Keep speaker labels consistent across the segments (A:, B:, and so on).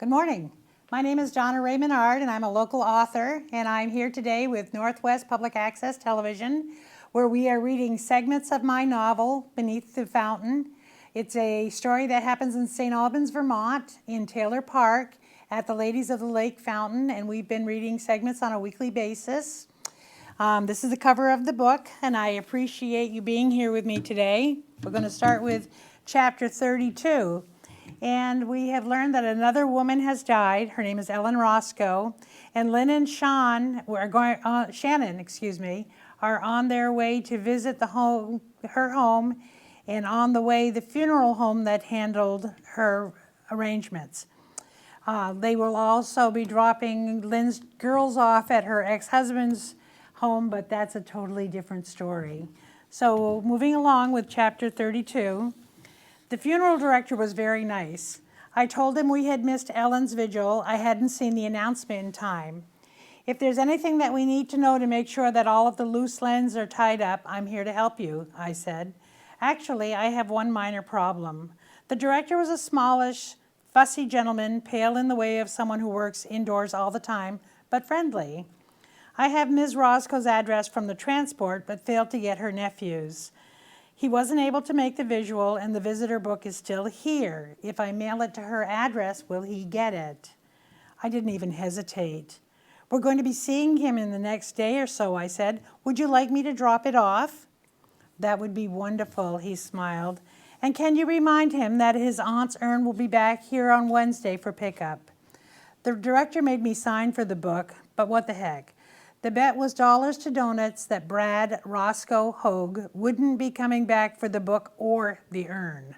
A: Good morning. My name is DonnaRae Menard, and I'm a local author, and I'm here today with Northwest Public Access Television, where we are reading segments of my novel, Beneath the Fountain. It's a story that happens in St. Albans, Vermont, in Taylor Park, at the Ladies of the Lake Fountain, and we've been reading segments on a weekly basis. This is the cover of the book, and I appreciate you being here with me today. We're going to start with chapter 32. And we have learned that another woman has died. Her name is Ellen Roscoe. And Lynn and Shannon are on their way to visit her home, and on the way the funeral home that handled her arrangements. They will also be dropping Lynn's girls off at her ex-husband's home, but that's a totally different story. So moving along with chapter 32, the funeral director was very nice. I told him we had missed Ellen's vigil. I hadn't seen the announcement in time. If there's anything that we need to know to make sure that all of the loose ends are tied up, I'm here to help you, I said. Actually, I have one minor problem. The director was a smallish, fussy gentleman, pale in the way of someone who works indoors all the time, but friendly. I have Ms. Roscoe's address from the transport, but failed to get her nephew's. He wasn't able to make the visual, and the visitor book is still here. If I mail it to her address, will he get it? I didn't even hesitate. We're going to be seeing him in the next day or so, I said. Would you like me to drop it off? That would be wonderful, he smiled. And can you remind him that his aunt's urn will be back here on Wednesday for pickup? The director made me sign for the book, but what the heck. The bet was dollars to donuts that Brad Roscoe Hogue wouldn't be coming back for the book or the urn.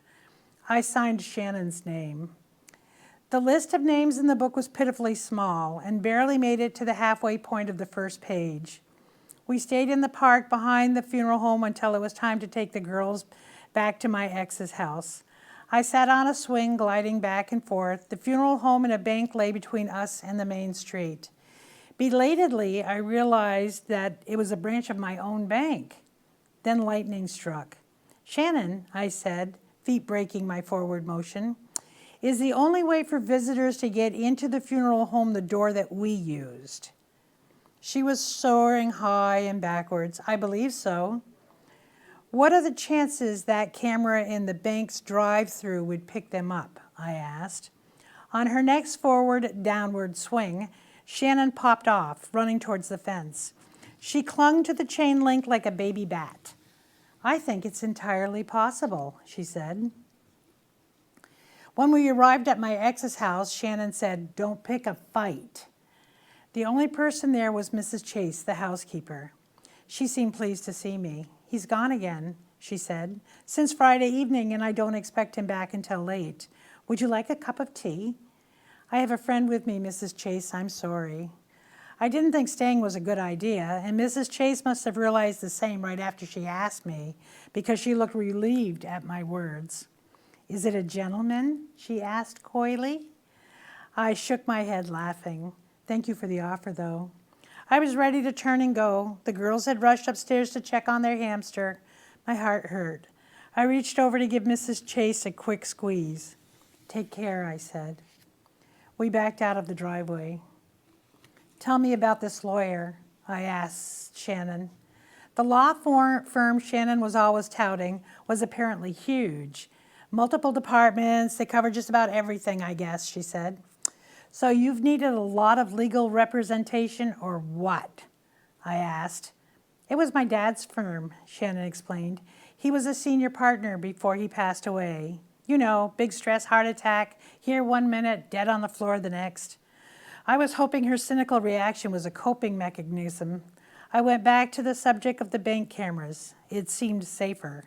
A: I signed Shannon's name. The list of names in the book was pitifully small and barely made it to the halfway point of the first page. We stayed in the park behind the funeral home until it was time to take the girls back to my ex's house. I sat on a swing, gliding back and forth. The funeral home and a bank lay between us and the main street. Belatedly, I realized that it was a branch of my own bank. Then lightning struck. Shannon, I said, feet breaking my forward motion, is the only way for visitors to get into the funeral home the door that we used. She was soaring high and backwards. I believe so. What are the chances that camera in the bank's drive-through would pick them up? I asked. On her next forward, downward swing, Shannon popped off, running towards the fence. She clung to the chain link like a baby bat. I think it's entirely possible, she said. When we arrived at my ex's house, Shannon said, "Don't pick a fight." The only person there was Mrs. Chase, the housekeeper. She seemed pleased to see me. "He's gone again," she said, "since Friday evening, and I don't expect him back until late. Would you like a cup of tea?" "I have a friend with me, Mrs. Chase. I'm sorry." I didn't think staying was a good idea, and Mrs. Chase must have realized the same right after she asked me, because she looked relieved at my words. "Is it a gentleman?" she asked coyly. I shook my head, laughing. "Thank you for the offer, though." I was ready to turn and go. The girls had rushed upstairs to check on their hamster. My heart hurt. I reached over to give Mrs. Chase a quick squeeze. "Take care," I said. We backed out of the driveway. "Tell me about this lawyer," I asked Shannon. The law firm Shannon was always touting was apparently huge. "Multiple departments, they cover just about everything, I guess," she said. "So you've needed a lot of legal representation, or what?" I asked. "It was my dad's firm," Shannon explained. "He was a senior partner before he passed away. You know, big stress, heart attack, here one minute, dead on the floor the next." I was hoping her cynical reaction was a coping mechanism. I went back to the subject of the bank cameras. It seemed safer.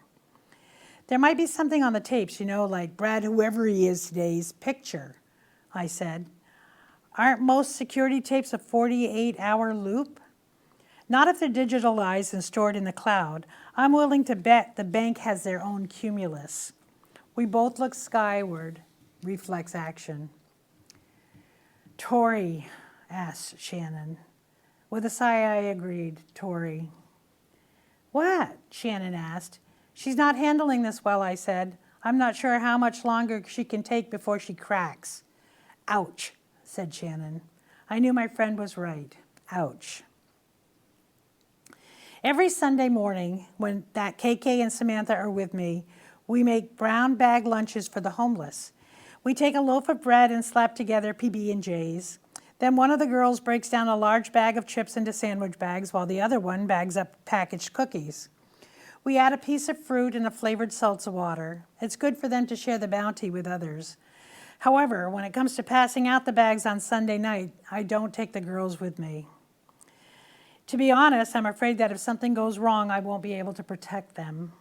A: "There might be something on the tapes, like Brad, whoever he is today's picture," I said. "Aren't most security tapes a 48-hour loop?" "Not if they're digitalized and stored in the cloud. I'm willing to bet the bank has their own cumulus." We both looked skyward. Reflex action. "Tori," asked Shannon. With a sigh, I agreed. Tori. "What?" Shannon asked. "She's not handling this well," I said. "I'm not sure how much longer she can take before she cracks." Ouch, said Shannon. I knew my friend was right. Ouch. Every Sunday morning, when that KK and Samantha are with me, we make brown bag lunches for the homeless. We take a loaf of bread and slap together PB&Js. Then one of the girls breaks down a large bag of chips into sandwich bags while the other one bags up packaged cookies. We add a piece of fruit and a flavored seltzer water. It's good for them to share the bounty with others. However, when it comes to passing out the bags on Sunday night, I don't take the girls with me. To be honest, I'm afraid that if something goes wrong, I won't be able to protect them.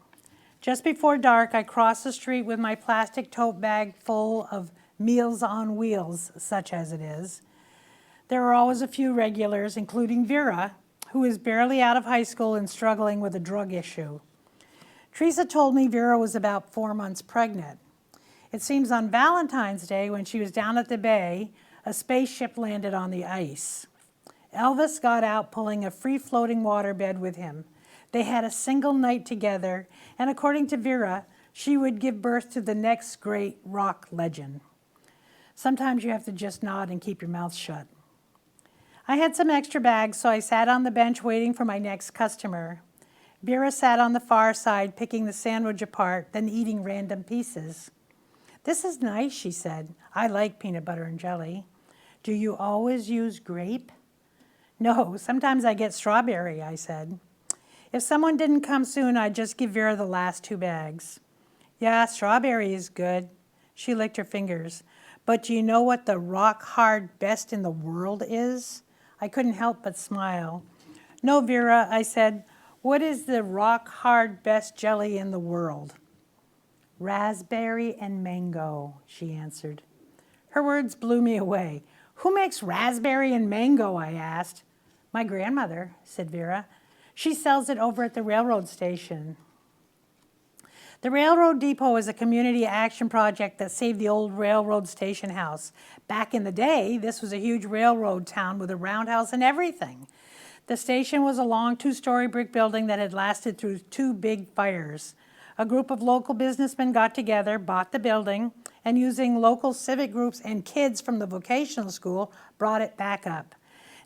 A: Just before dark, I cross the street with my plastic tote bag full of Meals on Wheels, such as it is. There are always a few regulars, including Vera, who is barely out of high school and struggling with a drug issue. Teresa told me Vera was about 4 months pregnant. It seems on Valentine's Day, when she was down at the bay, a spaceship landed on the ice. Elvis got out pulling a free-floating waterbed with him. They had a single night together, and according to Vera, she would give birth to the next great rock legend. Sometimes you have to just nod and keep your mouth shut. I had some extra bags, so I sat on the bench waiting for my next customer. Vera sat on the far side, picking the sandwich apart, then eating random pieces. This is nice, she said. I like peanut butter and jelly. Do you always use grape? No, sometimes I get strawberry, I said. If someone didn't come soon, I'd just give Vera the last 2 bags. Yeah, strawberry is good. She licked her fingers. But do you know what the rock-hard best in the world is? I couldn't help but smile. No, Vera, I said. What is the rock-hard best jelly in the world? Raspberry and mango, she answered. Her words blew me away. Who makes raspberry and mango, I asked. My grandmother, said Vera. She sells it over at the railroad station. The Railroad Depot is a community action project that saved the old railroad station house. Back in the day, this was a huge railroad town with a roundhouse and everything. The station was a long 2-story brick building that had lasted through 2 big fires. A group of local businessmen got together, bought the building, and using local civic groups and kids from the vocational school, brought it back up.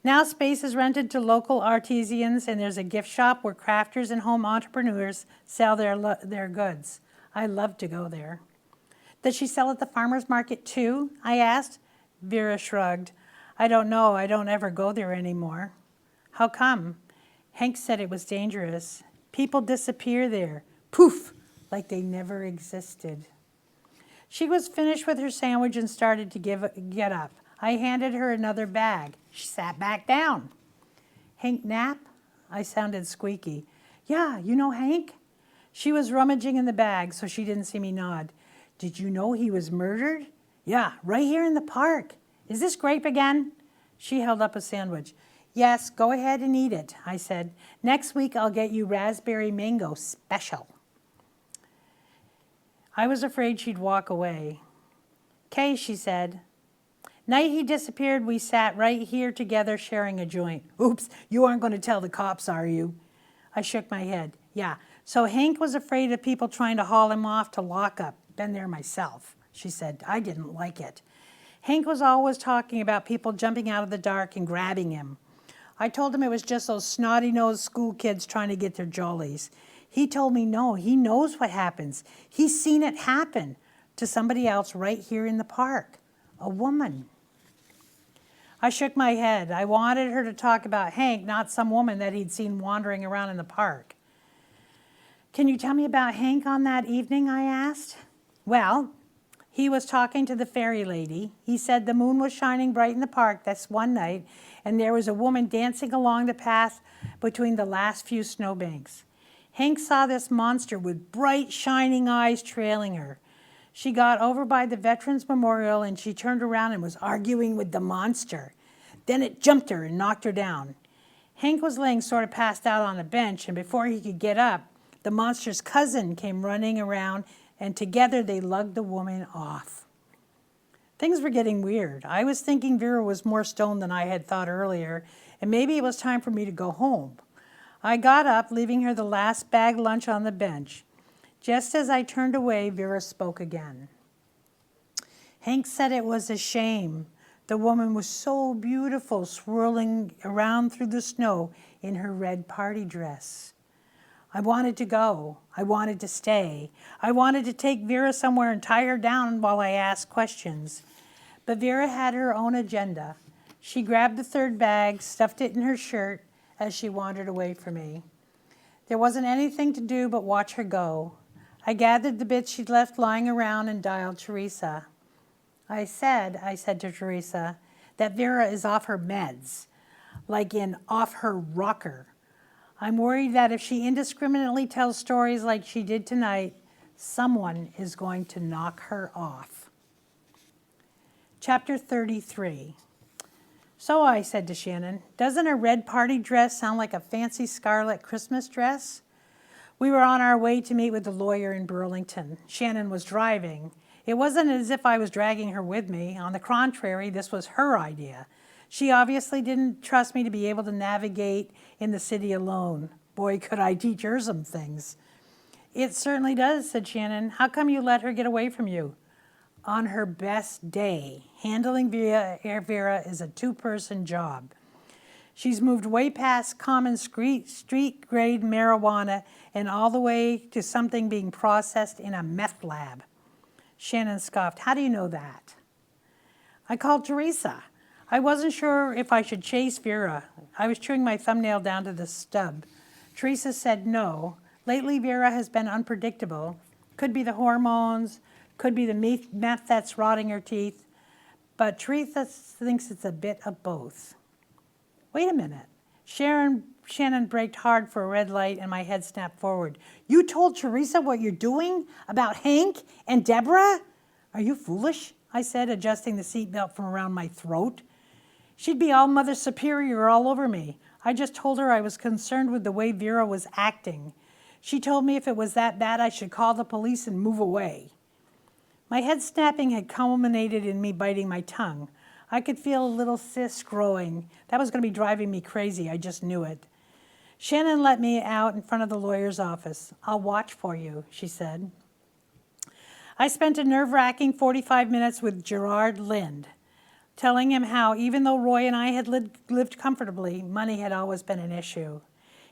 A: Now space is rented to local artisans, and there's a gift shop where crafters and home entrepreneurs sell their goods. I love to go there. Does she sell at the farmer's market too? I asked. Vera shrugged. I don't know. I don't ever go there anymore. How come? Hank said it was dangerous. People disappear there. Poof! Like they never existed. She was finished with her sandwich and started to get up. I handed her another bag. She sat back down. Hank Knapp? I sounded squeaky. Yeah, you know Hank? She was rummaging in the bag, so she didn't see me nod. Did you know he was murdered? Yeah, right here in the park. Is this grape again? She held up a sandwich. Yes, go ahead and eat it, I said. Next week I'll get you raspberry mango special. I was afraid she'd walk away. Kay, she said. Night he disappeared, we sat right here together sharing a joint. Oops, you aren't going to tell the cops, are you? I shook my head. Yeah, so Hank was afraid of people trying to haul him off to lockup. Been there myself, she said. I didn't like it. Hank was always talking about people jumping out of the dark and grabbing him. I told him it was just those snotty-nosed school kids trying to get their jollies. He told me no, he knows what happens. He's seen it happen to somebody else right here in the park, a woman. I shook my head. I wanted her to talk about Hank, not some woman that he'd seen wandering around in the park. Can you tell me about Hank on that evening, I asked. Well, he was talking to the fairy lady. He said the moon was shining bright in the park this one night, and there was a woman dancing along the path between the last few snowbanks. Hank saw this monster with bright, shining eyes trailing her. She got over by the Veterans Memorial, and she turned around and was arguing with the monster. Then it jumped her and knocked her down. Hank was laying sort of passed out on a bench, and before he could get up, the monster's cousin came running around, and together they lugged the woman off. Things were getting weird. I was thinking Vera was more stoned than I had thought earlier, and maybe it was time for me to go home. I got up, leaving her the last bag lunch on the bench. Just as I turned away, Vera spoke again. Hank said it was a shame. The woman was so beautiful, swirling around through the snow in her red party dress. I wanted to go. I wanted to stay. I wanted to take Vera somewhere and tie her down while I asked questions. But Vera had her own agenda. She grabbed the third bag, stuffed it in her shirt as she wandered away from me. There wasn't anything to do but watch her go. I gathered the bits she'd left lying around and dialed Teresa. I said to Teresa, that Vera is off her meds, like in off her rocker. I'm worried that if she indiscriminately tells stories like she did tonight, someone is going to knock her off. Chapter 33. So I said to Shannon, doesn't a red party dress sound like a fancy scarlet Christmas dress? We were on our way to meet with the lawyer in Burlington. Shannon was driving. It wasn't as if I was dragging her with me. On the contrary, this was her idea. She obviously didn't trust me to be able to navigate in the city alone. Boy, could I teach her some things. It certainly does, said Shannon. How come you let her get away from you? On her best day, handling Vera is a two-person job. She's moved way past common street-grade marijuana and all the way to something being processed in a meth lab. Shannon scoffed. How do you know that? I called Teresa. I wasn't sure if I should chase Vera. I was chewing my thumbnail down to the stub. Teresa said no. Lately, Vera has been unpredictable. Could be the hormones, could be the meth that's rotting her teeth, but Teresa thinks it's a bit of both. Wait a minute. Shannon braked hard for a red light and my head snapped forward. You told Teresa what you're doing about Hank and Deborah? Are you foolish? I said, adjusting the seatbelt from around my throat. She'd be all Mother Superior all over me. I just told her I was concerned with the way Vera was acting. She told me if it was that bad, I should call the police and move away. My head snapping had culminated in me biting my tongue. I could feel a little cyst growing. That was going to be driving me crazy. I just knew it. Shannon let me out in front of the lawyer's office. I'll watch for you, she said. I spent a nerve-wracking 45 minutes with Gerard Lind, telling him how, even though Roy and I had lived comfortably, money had always been an issue.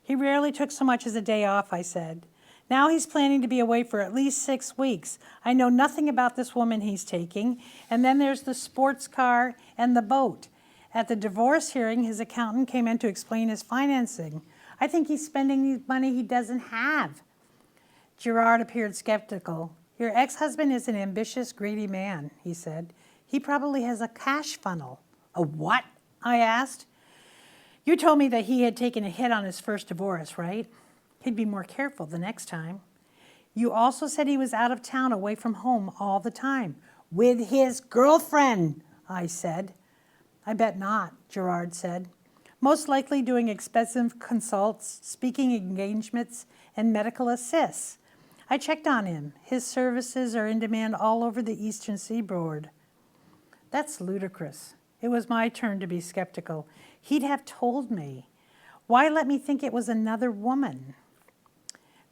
A: He rarely took so much as a day off, I said. Now he's planning to be away for at least 6 weeks. I know nothing about this woman he's taking. And then there's the sports car and the boat. At the divorce hearing, his accountant came in to explain his financing. I think he's spending money he doesn't have. Gerard appeared skeptical. Your ex-husband is an ambitious, greedy man, he said. He probably has a cash funnel. A what? I asked. You told me that he had taken a hit on his first divorce, right? He'd be more careful the next time. You also said he was out of town, away from home all the time. With his girlfriend, I said. I bet not, Gerard said. Most likely doing expensive consults, speaking engagements, and medical assists. I checked on him. His services are in demand all over the Eastern Seaboard. That's ludicrous. It was my turn to be skeptical. He'd have told me. Why let me think it was another woman?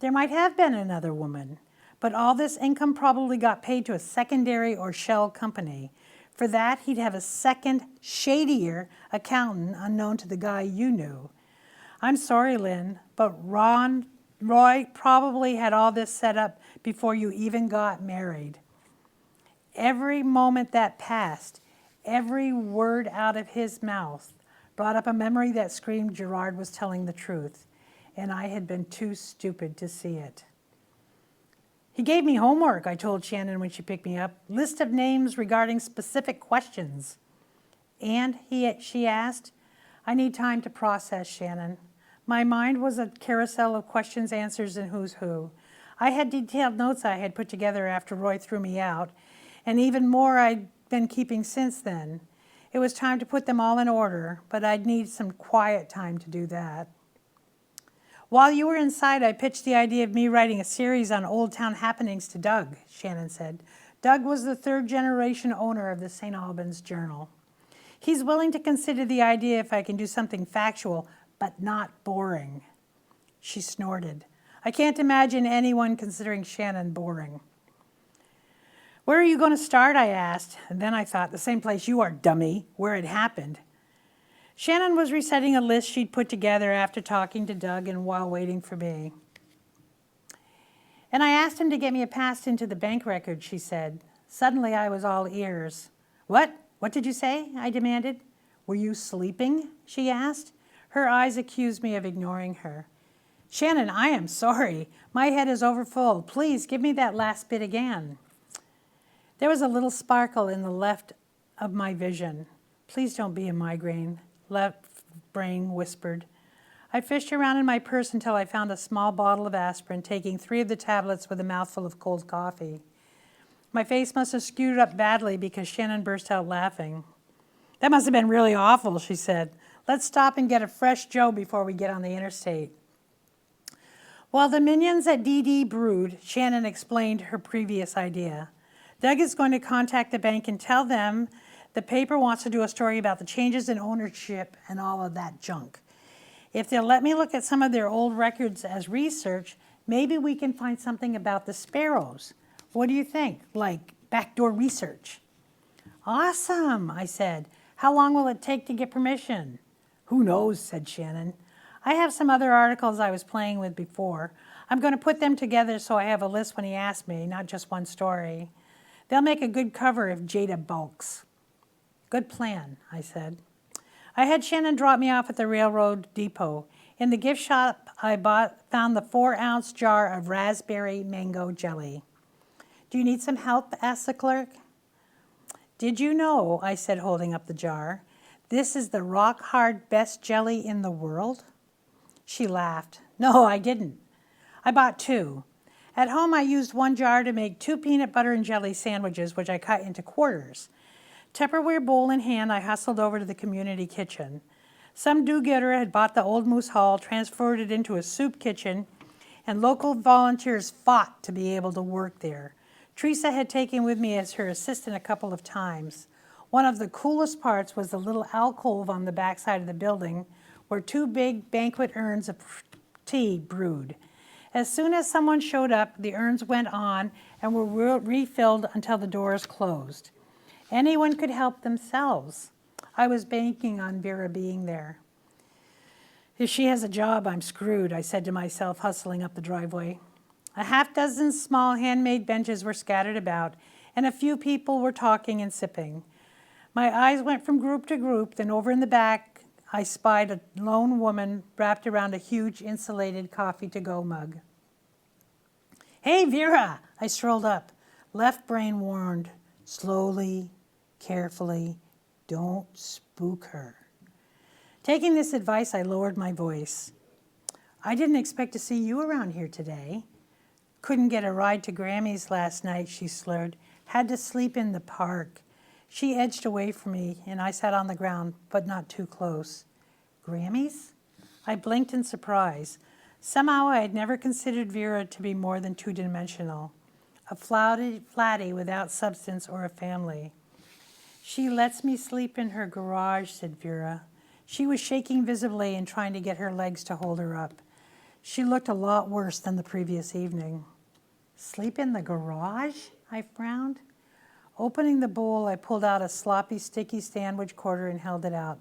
A: There might have been another woman, but all this income probably got paid to a secondary or shell company. For that, he'd have a second, shadier accountant unknown to the guy you knew. I'm sorry, Lynn, but Roy probably had all this set up before you even got married. Every moment that passed, every word out of his mouth brought up a memory that screamed Gerard was telling the truth, and I had been too stupid to see it. He gave me homework, I told Shannon when she picked me up. List of names regarding specific questions. And, she asked, I need time to process, Shannon. My mind was a carousel of questions, answers, and who's who. I had detailed notes I had put together after Roy threw me out, and even more I'd been keeping since then. It was time to put them all in order, but I'd need some quiet time to do that. While you were inside, I pitched the idea of me writing a series on Old Town happenings to Doug, Shannon said. Doug was the third-generation owner of the St. Albans Journal. He's willing to consider the idea if I can do something factual, but not boring. She snorted. I can't imagine anyone considering Shannon boring. Where are you going to start, I asked, and then I thought, the same place you are, dummy, where it happened. Shannon was reciting a list she'd put together after talking to Doug and while waiting for me. And I asked him to get me a pass into the bank record, she said. Suddenly I was all ears. What? What did you say? I demanded. Were you sleeping? She asked. Her eyes accused me of ignoring her. Shannon, I am sorry. My head is overfull. Please give me that last bit again. There was a little sparkle in the left of my vision. Please don't be a migraine, left brain whispered. I fished around in my purse until I found a small bottle of aspirin, taking 3 of the tablets with a mouthful of cold coffee. My face must have skewed up badly because Shannon burst out laughing. That must have been really awful, she said. Let's stop and get a fresh Joe before we get on the interstate. While the minions at DD brewed, Shannon explained her previous idea. Doug is going to contact the bank and tell them the paper wants to do a story about the changes in ownership and all of that junk. If they'll let me look at some of their old records as research, maybe we can find something about the sparrows. What do you think? Like backdoor research? Awesome, I said. How long will it take to get permission? Who knows, said Shannon. I have some other articles I was playing with before. I'm going to put them together so I have a list when he asks me, not just one story. They'll make a good cover if Jada bulks. Good plan, I said. I had Shannon drop me off at the railroad depot. In the gift shop I found the 4-ounce jar of raspberry mango jelly. Do you need some help? Asked the clerk. Did you know, I said, holding up the jar, this is the rock-hard best jelly in the world? She laughed. No, I didn't. I bought 2. At home, I used 1 jar to make 2 peanut butter and jelly sandwiches, which I cut into quarters. Tupperware bowl in hand, I hustled over to the community kitchen. Some do-gooder had bought the old Moose Hall, transferred it into a soup kitchen, and local volunteers fought to be able to work there. Teresa had taken with me as her assistant a couple of times. One of the coolest parts was the little alcove on the backside of the building where 2 big banquet urns of tea brewed. As soon as someone showed up, the urns went on and were refilled until the doors closed. Anyone could help themselves. I was banking on Vera being there. If she has a job, I'm screwed, I said to myself, hustling up the driveway. A half-dozen small handmade benches were scattered about, and a few people were talking and sipping. My eyes went from group to group, then over in the back, I spied a lone woman wrapped around a huge insulated coffee-to-go mug. Hey, Vera, I strolled up. Left brain warned, slowly, carefully, don't spook her. Taking this advice, I lowered my voice. I didn't expect to see you around here today. Couldn't get a ride to Grammy's last night, she slurred. Had to sleep in the park. She edged away from me, and I sat on the ground, but not too close. Grammy's? I blinked in surprise. Somehow I had never considered Vera to be more than 2-dimensional, a flatty without substance or a family. She lets me sleep in her garage, said Vera. She was shaking visibly and trying to get her legs to hold her up. She looked a lot worse than the previous evening. Sleep in the garage? I frowned. Opening the bowl, I pulled out a sloppy, sticky sandwich quarter and held it out.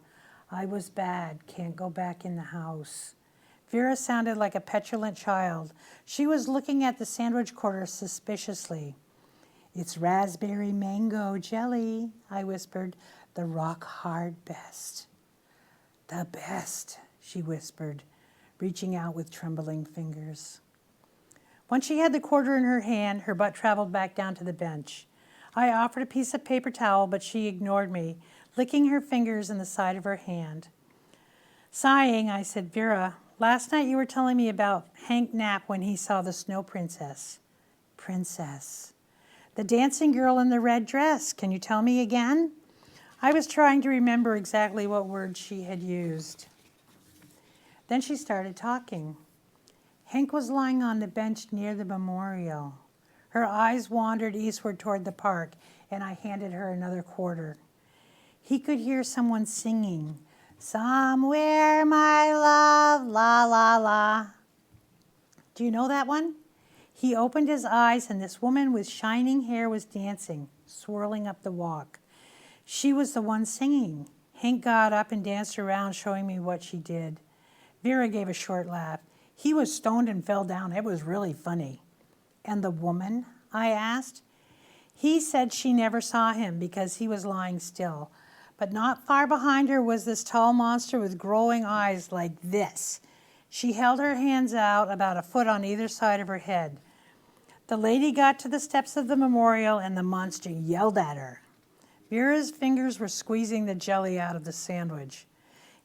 A: I was bad, can't go back in the house. Vera sounded like a petulant child. She was looking at the sandwich quarter suspiciously. It's raspberry mango jelly, I whispered, the rock-hard best. The best, she whispered, reaching out with trembling fingers. Once she had the quarter in her hand, her butt traveled back down to the bench. I offered a piece of paper towel, but she ignored me, licking her fingers in the side of her hand. Sighing, I said, Vera, last night you were telling me about Hank Knapp when he saw the snow princess. Princess. The dancing girl in the red dress. Can you tell me again? I was trying to remember exactly what words she had used. Then she started talking. Hank was lying on the bench near the memorial. Her eyes wandered eastward toward the park, and I handed her another quarter. He could hear someone singing, Somewhere, my love, la, la, la. Do you know that one? He opened his eyes, and this woman with shining hair was dancing, swirling up the walk. She was the one singing. Hank got up and danced around, showing me what she did. Vera gave a short laugh. He was stoned and fell down. It was really funny. And the woman? I asked. He said she never saw him because he was lying still. But not far behind her was this tall monster with glowing eyes like this. She held her hands out about a foot on either side of her head. The lady got to the steps of the memorial and the monster yelled at her. Vera's fingers were squeezing the jelly out of the sandwich.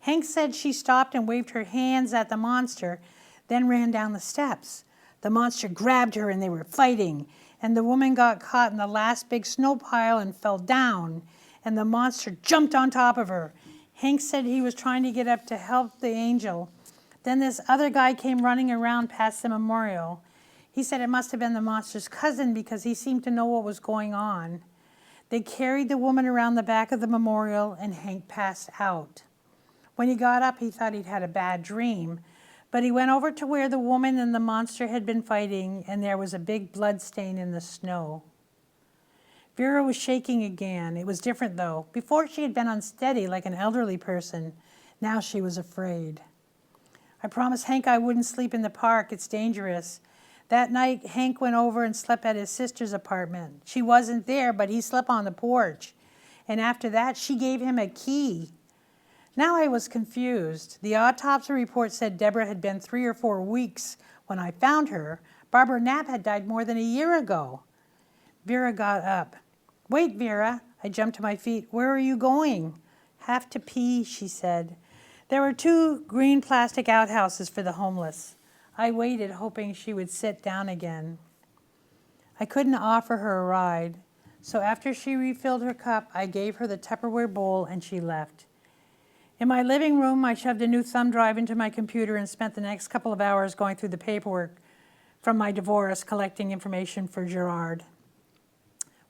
A: Hank said she stopped and waved her hands at the monster, then ran down the steps. The monster grabbed her and they were fighting, and the woman got caught in the last big snow pile and fell down, and the monster jumped on top of her. Hank said he was trying to get up to help the angel. Then this other guy came running around past the memorial. He said it must have been the monster's cousin because he seemed to know what was going on. They carried the woman around the back of the memorial and Hank passed out. When he got up, he thought he'd had a bad dream, but he went over to where the woman and the monster had been fighting, and there was a big blood stain in the snow. Vera was shaking again. It was different, though. Before she had been unsteady like an elderly person. Now she was afraid. I promised Hank I wouldn't sleep in the park. It's dangerous. That night, Hank went over and slept at his sister's apartment. She wasn't there, but he slept on the porch. And after that, she gave him a key. Now I was confused. The autopsy report said Deborah had been 3 or 4 weeks when I found her. Barbara Knapp had died more than a year ago. Vera got up. Wait, Vera. I jumped to my feet. Where are you going? Have to pee, she said. There were 2 green plastic outhouses for the homeless. I waited, hoping she would sit down again. I couldn't offer her a ride, so after she refilled her cup, I gave her the Tupperware bowl and she left. In my living room, I shoved a new thumb drive into my computer and spent the next couple of hours going through the paperwork from my divorce, collecting information for Gerard.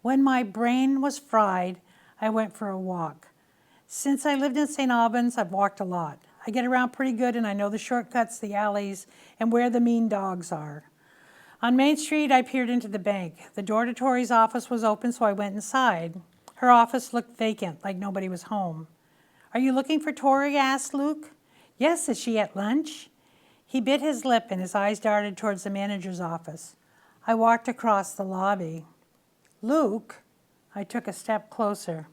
A: When my brain was fried, I went for a walk. Since I lived in St. Albans, I've walked a lot. I get around pretty good and I know the shortcuts, the alleys, and where the mean dogs are. On Main Street, I peered into the bank. The door to Tori's office was open, so I went inside. Her office looked vacant, like nobody was home. Are you looking for Tori? Asked Luke. Yes, is she at lunch? He bit his lip and his eyes darted towards the manager's office. I walked across the lobby. Luke? I took a step closer.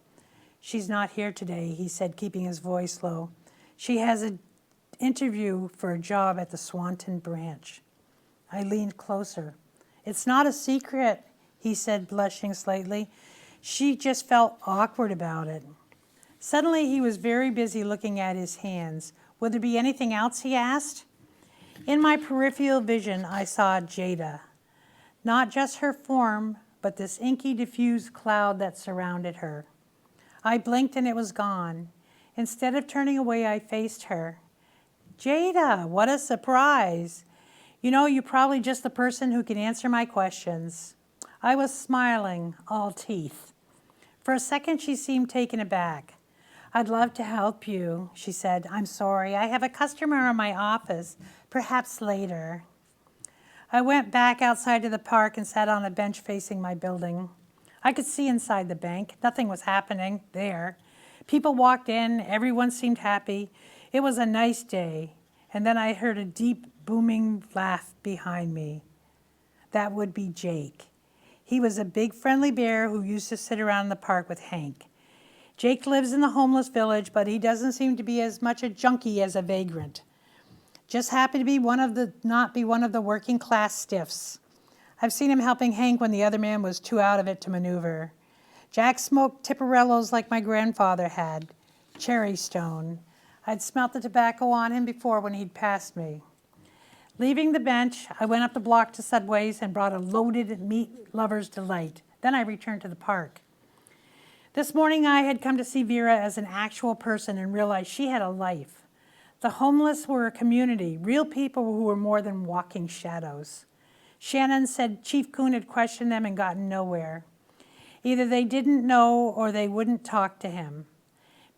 A: She's not here today, he said, keeping his voice low. She has an interview for a job at the Swanton branch. I leaned closer. It's not a secret, he said, blushing slightly. She just felt awkward about it. Suddenly, he was very busy looking at his hands. Would there be anything else, he asked? In my peripheral vision, I saw Jada. Not just her form, but this inky, diffused cloud that surrounded her. I blinked and it was gone. Instead of turning away, I faced her. Jada, what a surprise. You know, you're probably just the person who can answer my questions. I was smiling, all teeth. For a second, she seemed taken aback. I'd love to help you, she said. I'm sorry, I have a customer in my office. Perhaps later. I went back outside to the park and sat on a bench facing my building. I could see inside the bank. Nothing was happening there. People walked in. Everyone seemed happy. It was a nice day. And then I heard a deep, booming laugh behind me. That would be Jake. He was a big, friendly bear who used to sit around in the park with Hank. Jake lives in the homeless village, but he doesn't seem to be as much a junkie as a vagrant. Just happened to be not be one of the working class stiffs. I've seen him helping Hank when the other man was too out of it to maneuver. Jack smoked Tipperellos like my grandfather had, cherry stone. I'd smelt the tobacco on him before when he'd passed me. Leaving the bench, I went up the block to Subway's and brought a loaded meat lover's delight. Then I returned to the park. This morning I had come to see Vera as an actual person and realized she had a life. The homeless were a community, real people who were more than walking shadows. Shannon said Chief Coon had questioned them and gotten nowhere. Either they didn't know or they wouldn't talk to him.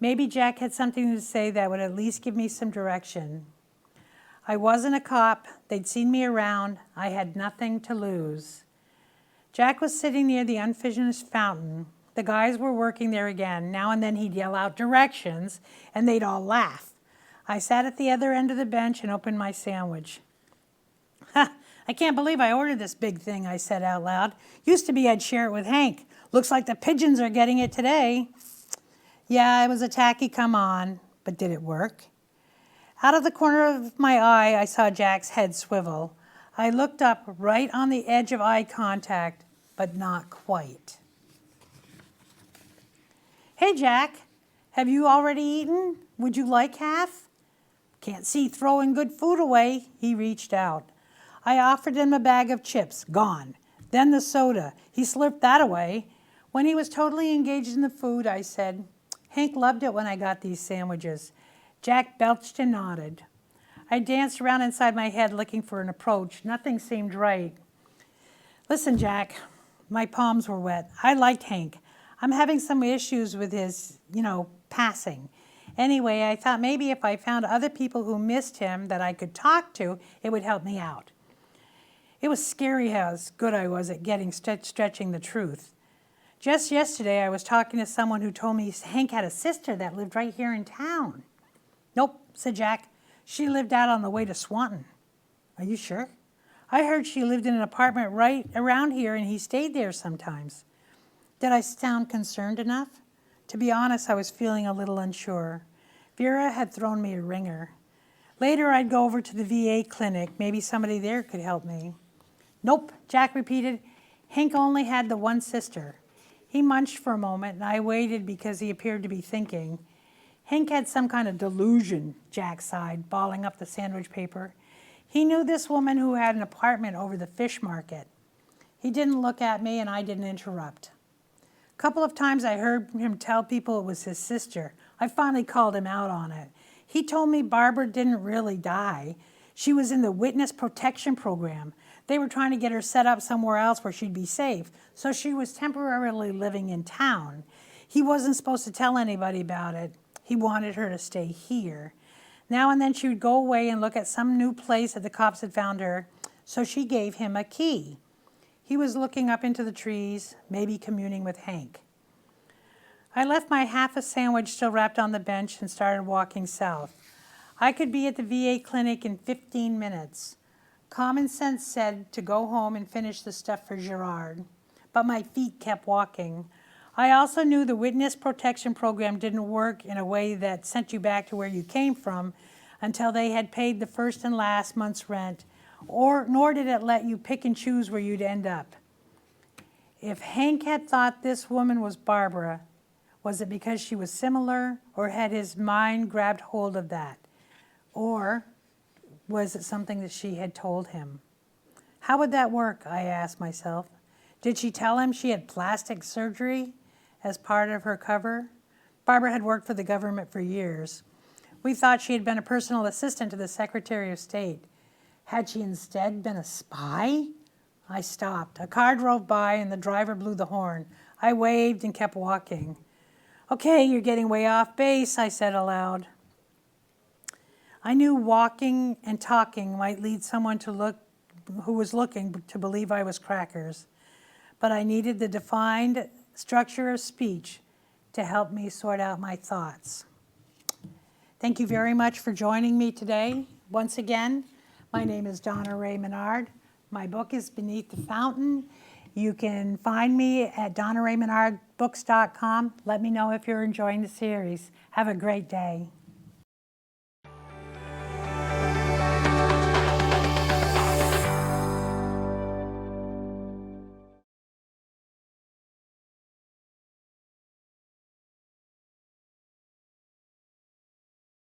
A: Maybe Jack had something to say that would at least give me some direction. I wasn't a cop. They'd seen me around. I had nothing to lose. Jack was sitting near the unfinished fountain. The guys were working there again. Now and then he'd yell out directions, and they'd all laugh. I sat at the other end of the bench and opened my sandwich. "Ha! I can't believe I ordered this big thing," I said out loud. "Used to be I'd share it with Hank. Looks like the pigeons are getting it today." Yeah, it was a tacky come on, but did it work? Out of the corner of my eye, I saw Jack's head swivel. I looked up right on the edge of eye contact, but not quite. "Hey, Jack, have you already eaten? Would you like half?" "Can't see throwing good food away." He reached out. I offered him a bag of chips. Gone. Then the soda. He slurped that away. When he was totally engaged in the food, I said, "Hank loved it when I got these sandwiches." Jack belched and nodded. I danced around inside my head looking for an approach. Nothing seemed right. "Listen, Jack," my palms were wet. "I liked Hank. I'm having some issues with his, passing. Anyway, I thought maybe if I found other people who missed him that I could talk to, it would help me out." It was scary how good I was at stretching the truth. Just yesterday, I was talking to someone who told me Hank had a sister that lived right here in town. "Nope," said Jack. "She lived out on the way to Swanton." "Are you sure?" "I heard she lived in an apartment right around here and he stayed there sometimes." Did I sound concerned enough? To be honest, I was feeling a little unsure. Vera had thrown me a ringer. Later, I'd go over to the VA clinic. Maybe somebody there could help me. "Nope," Jack repeated. "Hank only had the one sister." He munched for a moment, and I waited because he appeared to be thinking. "Hank had some kind of delusion," Jack sighed, balling up the sandwich paper. "He knew this woman who had an apartment over the fish market." He didn't look at me, and I didn't interrupt. A couple of times I heard him tell people it was his sister. I finally called him out on it. He told me Barbara didn't really die. She was in the witness protection program. They were trying to get her set up somewhere else where she'd be safe, so she was temporarily living in town. He wasn't supposed to tell anybody about it. He wanted her to stay here. Now and then she would go away and look at some new place that the cops had found her, so she gave him a key. He was looking up into the trees, maybe communing with Hank. I left my half a sandwich still wrapped on the bench and started walking south. I could be at the VA clinic in 15 minutes. Common sense said to go home and finish the stuff for Gerard, but my feet kept walking. I also knew the witness protection program didn't work in a way that sent you back to where you came from until they had paid the first and last month's rent, nor did it let you pick and choose where you'd end up. If Hank had thought this woman was Barbara, was it because she was similar, or had his mind grabbed hold of that? Or was it something that she had told him? How would that work, I asked myself. Did she tell him she had plastic surgery as part of her cover? Barbara had worked for the government for years. We thought she had been a personal assistant to the Secretary of State. Had she instead been a spy? I stopped. A car drove by and the driver blew the horn. I waved and kept walking. "Okay, you're getting way off base," I said aloud. I knew walking and talking might lead someone who was looking to believe I was crackers, but I needed the defined structure of speech to help me sort out my thoughts. Thank you very much for joining me today. Once again, my name is DonnaRae Menard. My book is Beneath the Fountain. You can find me at DonnaRaeMenardBooks.com. Let me know if you're enjoying the series. Have a great day.